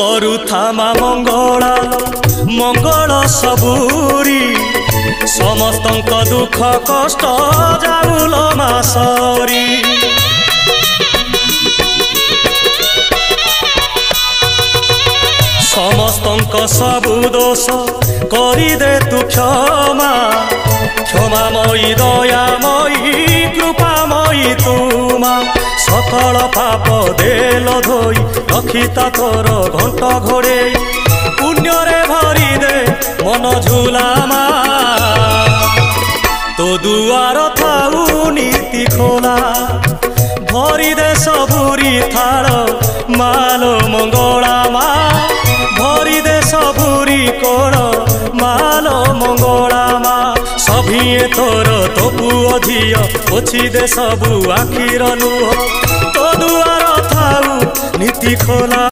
करुथामा मंगला मंगल सबूरी समस्तंक दुख कष्ट जाऊल मासरी समस्तंक सबु दोष करिदे तु क्षमा क्षमामयी दयामयी कृपामयी तुमा सकल पाप देल धोई रखिता तोर घंट घोड़े पुण्य रे भरी दे मन झुलामा तो दुआर थाऊ नीति खोला भरी दे सबुरी थाल माल मंगला मा भरी दे सबुरी कोण माल मंगला मा सभिए तोर तो पुओ झियो पोछि दे सबु आखिर लुह तो दुआर थाऊ नीति खोला।